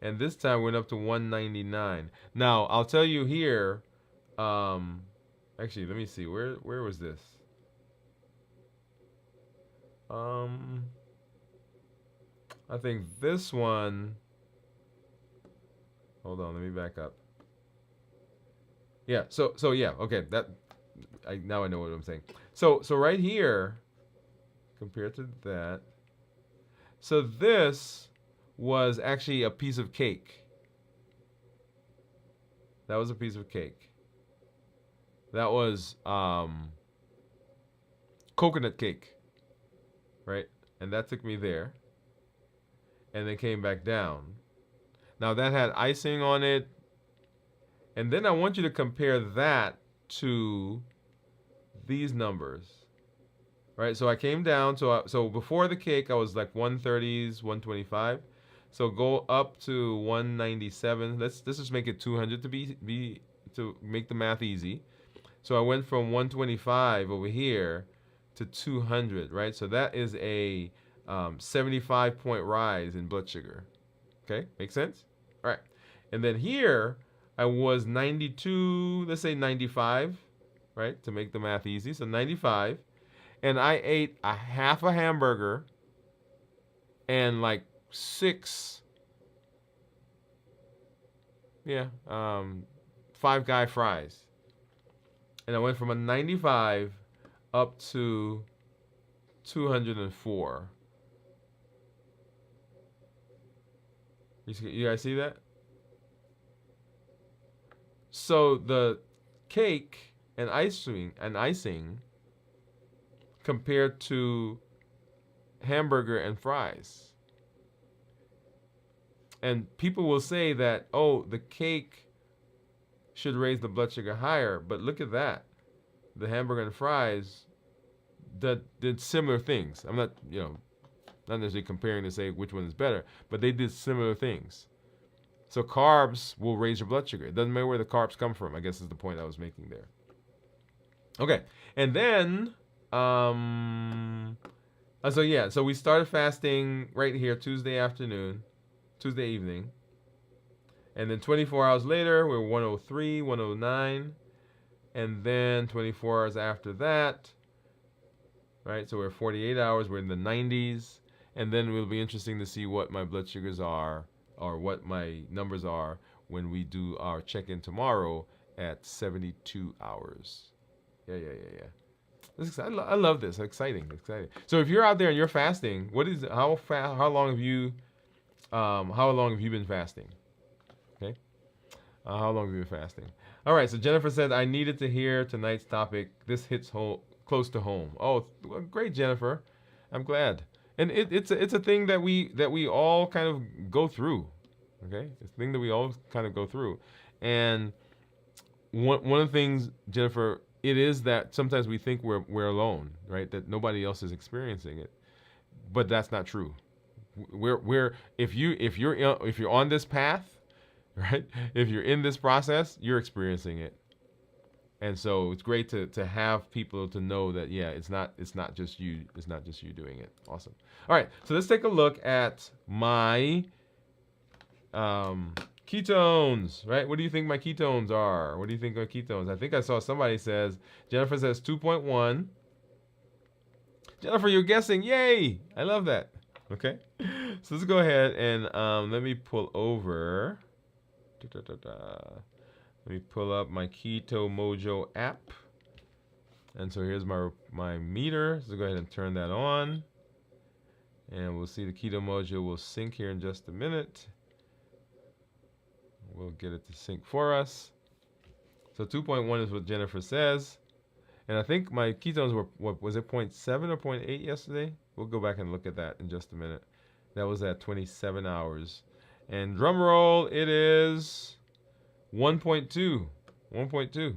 And this time went up to 199. Now, I'll tell you here, actually, let me see, where was this? I think this one, hold on, let me back up. Yeah, so yeah, okay, now I know what I'm saying. So right here, compared to that, so this was actually a piece of cake. That was a piece of cake. That was coconut cake, right? And that took me there, and then came back down. Now that had icing on it, and then I want you to compare that to these numbers, right? So I came down. So before the cake, I was like 130s, 125. So go up to 197. Let's just make it 200 to make the math easy. So I went from 125 over here to 200, right? So that is a 75-point rise in blood sugar. Okay, make sense? All right. And then here I was 92, let's say 95, right? To make the math easy. So 95. And I ate a half a hamburger and like 6, Five Guy fries. And I went from a 95 up to 204. You guys see that? So the cake and icing compared to hamburger and fries. And people will say that, oh, the cake should raise the blood sugar higher, but look at that. The hamburger and fries did similar things. I'm not necessarily comparing to say which one is better, but they did similar things. So carbs will raise your blood sugar. It doesn't matter where the carbs come from, I guess is the point I was making there. Okay, and then, so we started fasting right here Tuesday evening. And then 24 hours later, we're 103, 109. And then 24 hours after that, right? So we're 48 hours, we're in the 90s. And then it will be interesting to see what my blood sugars are or what my numbers are when we do our check-in tomorrow at 72 hours. Yeah. I love this. Exciting. So if you're out there and you're fasting, how long have you been fasting? Okay. How long have you been fasting? All right. So Jennifer said, I needed to hear tonight's topic. This hits close to home. Oh, great, Jennifer. I'm glad. And it's a thing that we all kind of go through. Okay. It's a thing that we all kind of go through. And one of the things, Jennifer, it is that sometimes we think we're alone, right? That nobody else is experiencing it, but that's not true. If you're on this path, right? If you're in this process, you're experiencing it, and so it's great to have people to know that it's not just you doing it. Awesome. All right, so let's take a look at my ketones, right? What do you think my ketones are? What do you think of ketones? I think I saw somebody says, Jennifer says 2.1. Jennifer, you're guessing. Yay! I love that. Okay. So let's go ahead and let me pull over. Let me pull up my Keto Mojo app. And so here's my meter. So go ahead and turn that on. And we'll see the Keto Mojo will sync here in just a minute. We'll get it to sync for us. So 2.1 is what Jennifer says. And I think my ketones were, what was it, 0.7 or 0.8 yesterday? We'll go back and look at that in just a minute. That was at 27 hours. And drum roll, it is 1.2. 1.2.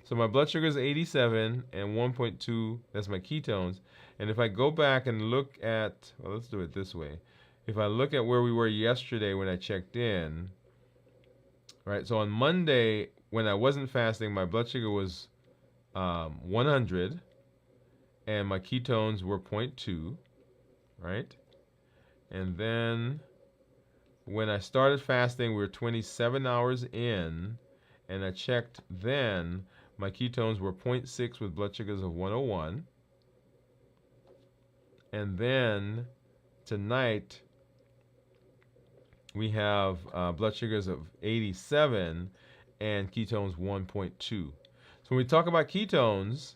So my blood sugar is 87 and 1.2, that's my ketones. And if I go back and look at, well, let's do it this way. If I look at where we were yesterday when I checked in, right? So on Monday, when I wasn't fasting, my blood sugar was 100 and my ketones were 0.2, right? And then when I started fasting, we were 27 hours in, and I checked then, my ketones were 0.6 with blood sugars of 101. And then tonight, we have blood sugars of 87 and ketones 1.2. So when we talk about ketones,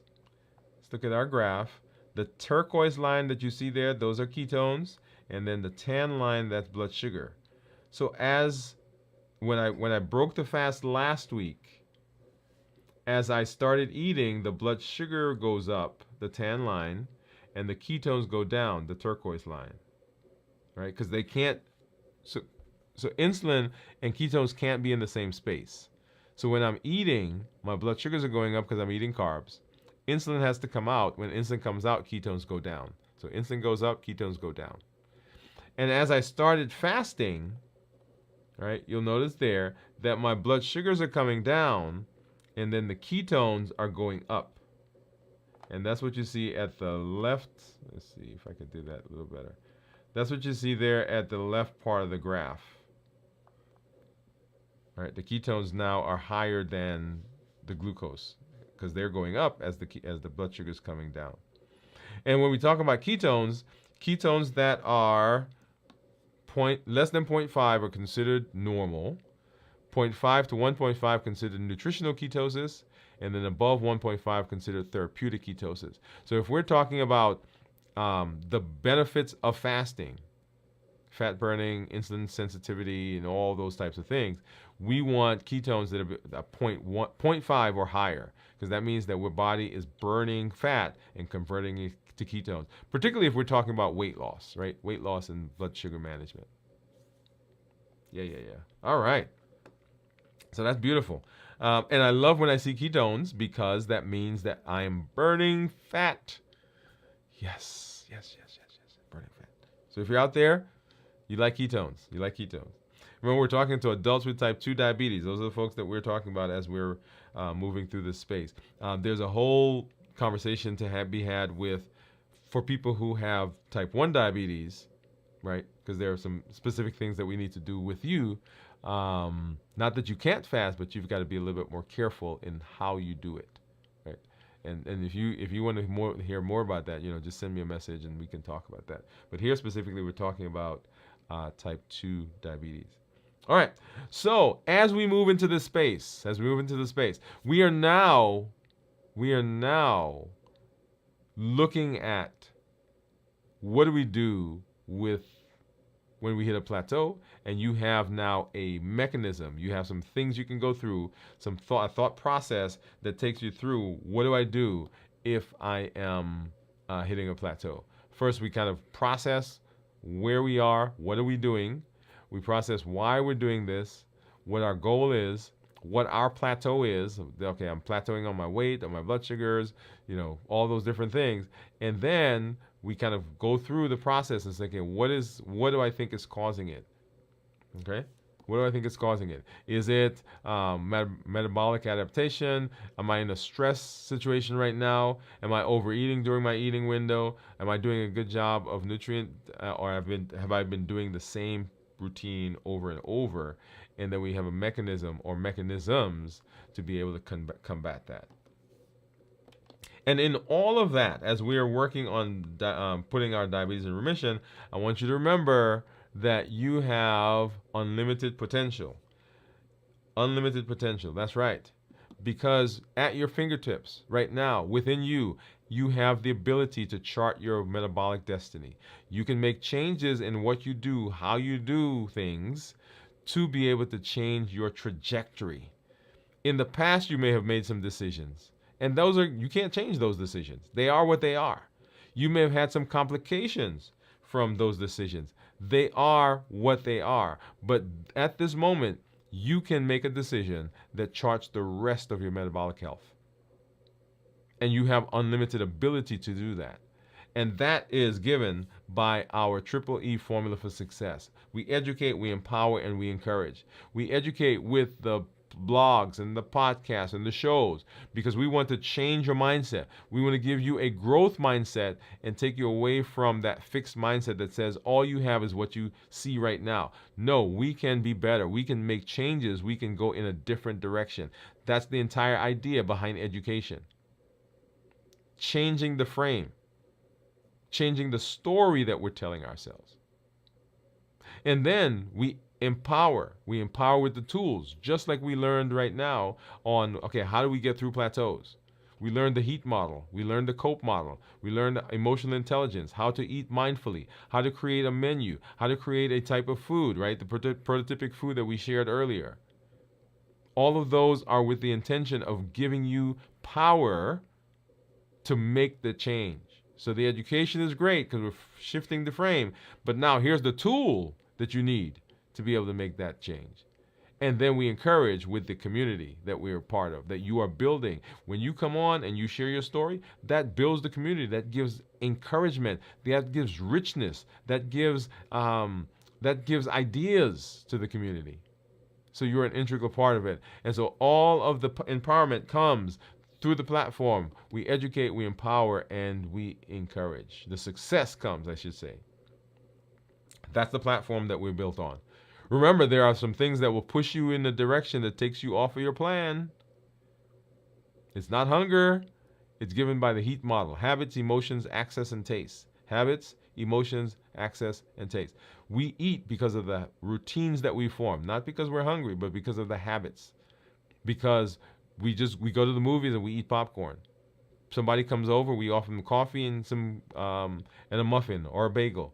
let's look at our graph. The turquoise line that you see there, those are ketones, and then the tan line, that's blood sugar. So as when I broke the fast last week, as I started eating, the blood sugar goes up, the tan line, and the ketones go down, the turquoise line, right? Because they can't. So so insulin and ketones can't be in the same space. So when I'm eating, my blood sugars are going up because I'm eating carbs. Insulin has to come out. When insulin comes out, ketones go down. So insulin goes up, ketones go down. And as I started fasting, right, you'll notice there that my blood sugars are coming down and then the ketones are going up. And that's what you see at the left. Let's see if I can do that a little better. That's what you see there at the left part of the graph. All right, the ketones now are higher than the glucose because they're going up as the blood sugar is coming down. And when we talk about ketones, ketones that are less than 0.5 are considered normal. 0.5 to 1.5 considered nutritional ketosis, and then above 1.5 considered therapeutic ketosis. So if we're talking about the benefits of fasting, fat burning, insulin sensitivity, and all those types of things, we want ketones that are 0.5 or higher, because that means that our body is burning fat and converting it to ketones, particularly if we're talking about weight loss, right? Weight loss and blood sugar management. Yeah. All right. So that's beautiful. And I love when I see ketones because that means that I am burning fat. Yes. Burning fat. So if you're out there, you like ketones. Remember, we're talking to adults with type 2 diabetes. Those are the folks that we're talking about as we're moving through this space. There's a whole conversation to be had for people who have type 1 diabetes, right? Because there are some specific things that we need to do with you. Not that you can't fast, but you've got to be a little bit more careful in how you do it, right? And if you want to hear more about that, just send me a message and we can talk about that. But here specifically, we're talking about type 2 diabetes. All right. So as we move into this space, we are now looking at what do we do with when we hit a plateau, and you have now a mechanism. You have some things you can go through, a thought process that takes you through what do I do if I am hitting a plateau. First, we kind of process where we are, what are we doing. We process why we're doing this, what our goal is, what our plateau is. Okay, I'm plateauing on my weight, on my blood sugars, all those different things. And then we kind of go through the process and thinking, what do I think is causing it? Okay? What do I think is causing it? Is it metabolic adaptation? Am I in a stress situation right now? Am I overeating during my eating window? Am I doing a good job of nutrient, or have I been doing the same routine over and over? And then we have a mechanism or mechanisms to be able to combat that. And in all of that, as we are working on putting our diabetes in remission, I want you to remember that you have unlimited potential. Unlimited potential, that's right. Because at your fingertips, right now, within you, you have the ability to chart your metabolic destiny. You can make changes in what you do, how you do things, to be able to change your trajectory. In the past, you may have made some decisions. And you can't change those decisions. They are what they are. You may have had some complications from those decisions. They are what they are. But at this moment, you can make a decision that charts the rest of your metabolic health. And you have unlimited ability to do that. And that is given by our Triple E formula for success. We educate, we empower, and we encourage. We educate with the blogs and the podcasts and the shows because we want to change your mindset. We want to give you a growth mindset and take you away from that fixed mindset that says all you have is what you see right now. No, we can be better. We can make changes. We can go in a different direction. That's the entire idea behind education. Changing the frame. Changing the story that we're telling ourselves. And then we empower. We empower with the tools, just like we learned right now on, okay, how do we get through plateaus? We learn the heat model. We learn the cope model. We learn emotional intelligence, how to eat mindfully, how to create a menu, how to create a type of food, right? The prototypic food that we shared earlier. All of those are with the intention of giving you power to make the change. So the education is great because we're shifting the frame, but now here's the tool that you need to be able to make that change. And then we encourage with the community that we're a part of, that you are building. When you come on and you share your story, that builds the community, that gives encouragement, that gives richness, that gives ideas to the community. So you're an integral part of it. And so all of the empowerment comes through the platform. We educate, we empower, and we encourage. The success comes, I should say. That's the platform that we're built on. Remember, there are some things that will push you in the direction that takes you off of your plan. It's not hunger. It's given by the HEAT model. Habits, emotions, access, and taste. Habits, emotions, access, and taste. We eat because of the routines that we form, not because we're hungry, but because of the habits. Because we go to the movies and we eat popcorn. Somebody comes over, we offer them coffee and and a muffin or a bagel.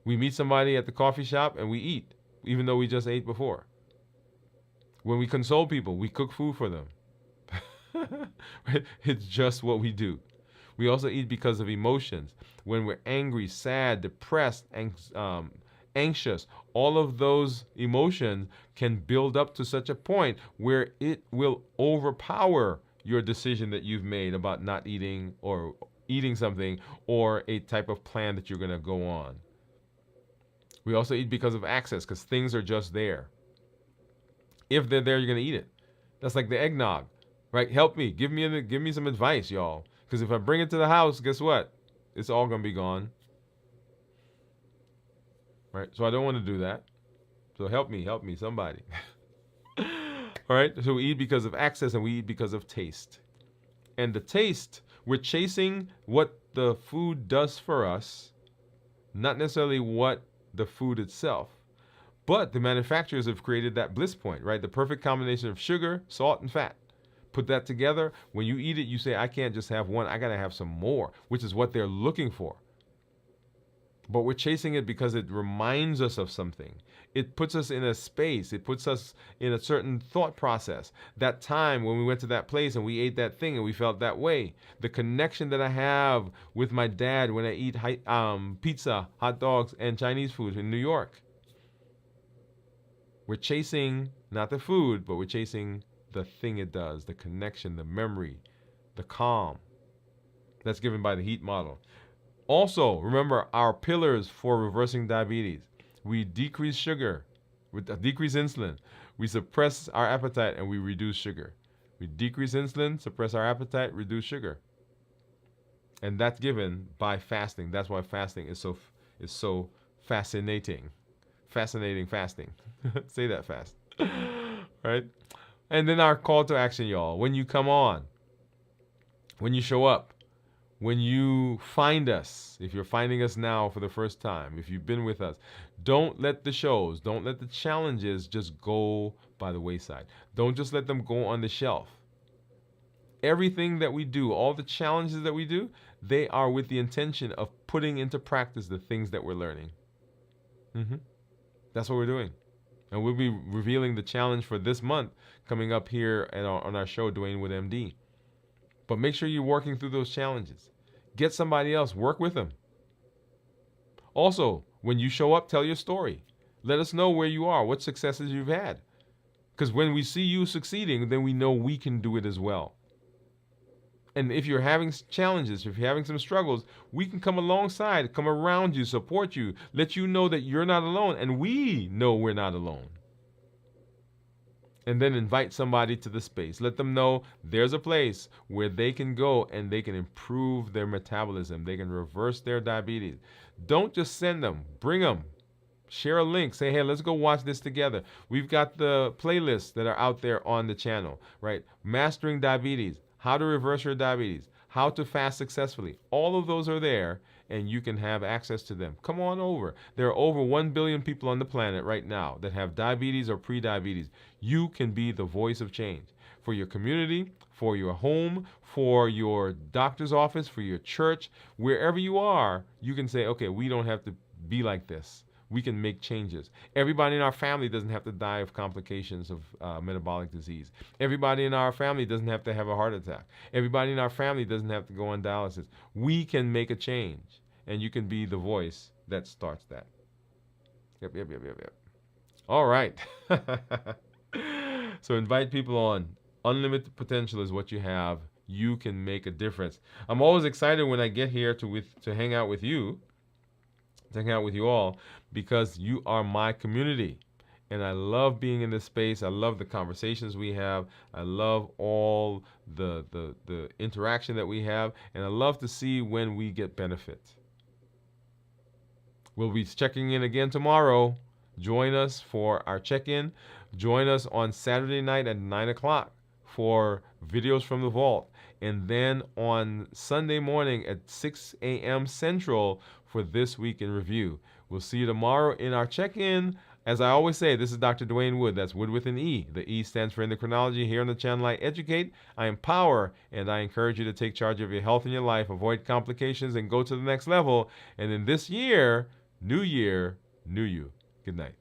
We meet somebody at the coffee shop and we eat, even though we just ate before. When we console people, we cook food for them. It's just what we do. We also eat because of emotions. When we're angry, sad, depressed, anxious, all of those emotions can build up to such a point where it will overpower your decision that you've made about not eating or eating something or a type of plan that you're going to go on. We also eat because of access, because things are just there. If they're there, you're going to eat it. That's like the eggnog, right? Help me. Give me some advice, y'all. Because if I bring it to the house, guess what? It's all going to be gone. Right? So I don't want to do that. So help me, somebody. All right? So we eat because of access and we eat because of taste. And the taste, we're chasing what the food does for us, not necessarily what the food itself. But the manufacturers have created that bliss point, right? The perfect combination of sugar, salt, and fat. Put that together. When you eat it, you say, I can't just have one. I got to have some more, which is what they're looking for. But we're chasing it because it reminds us of something. It puts us in a space. It puts us in a certain thought process. That time when we went to that place and we ate that thing and we felt that way. The connection that I have with my dad when I eat pizza, hot dogs, and Chinese food in New York. We're chasing not the food, but we're chasing the thing it does, the connection, the memory, the calm. That's given by the HEAT model. Also, remember our pillars for reversing diabetes. We decrease sugar, decrease insulin. We suppress our appetite and we reduce sugar. We decrease insulin, suppress our appetite, reduce sugar. And that's given by fasting. That's why fasting is so fascinating. Fascinating fasting. Say that fast. Right? And then our call to action, y'all. When you come on, when you show up, when you find us, if you're finding us now for the first time, if you've been with us, don't let the shows, don't let the challenges just go by the wayside. Don't just let them go on the shelf. Everything that we do, all the challenges that we do, they are with the intention of putting into practice the things that we're learning. That's what we're doing. And we'll be revealing the challenge for this month coming up here on our show, Dwain Woode, MD. But make sure you're working through those challenges. Get somebody else. Work with them. Also, when you show up, tell your story. Let us know where you are, what successes you've had. Because when we see you succeeding, then we know we can do it as well. And if you're having challenges, if you're having some struggles, we can come alongside, come around you, support you, let you know that you're not alone, and we know we're not alone. And then invite somebody to the space. Let them know there's a place where they can go and they can improve their metabolism. They can reverse their diabetes. Don't just send them. Bring them. Share a link. Say, hey, let's go watch this together. We've got the playlists that are out there on the channel, right? Mastering Diabetes. How to reverse your diabetes. How to fast successfully. All of those are there, and you can have access to them. Come on over. There are over 1 billion people on the planet right now that have diabetes or pre-diabetes. You can be the voice of change. for your community, for your home, for your doctor's office, for your church, wherever you are, you can say, okay, we don't have to be like this. We can make changes. Everybody in our family doesn't have to die of complications of metabolic disease. Everybody in our family doesn't have to have a heart attack. Everybody in our family doesn't have to go on dialysis. We can make a change, and you can be the voice that starts that. Yep. All right. So invite people on. Unlimited potential is what you have. You can make a difference. I'm always excited when I get here to hang out with you, to hang out with you all, because you are my community. And I love being in this space. I love the conversations we have. I love all the interaction that we have. And I love to see when we get benefit. We'll be checking in again tomorrow. Join us for our check-in. Join us on Saturday night at 9 o'clock for videos from the vault. And then on Sunday morning at 6 a.m. Central for This Week in Review. We'll see you tomorrow in our check-in. As I always say, this is Dr. Dwain Woode. That's Wood with an E. The E stands for endocrinology. Here on the channel, I educate, I empower, and I encourage you to take charge of your health and your life, avoid complications, and go to the next level. And in this year, new year, new you. Good night.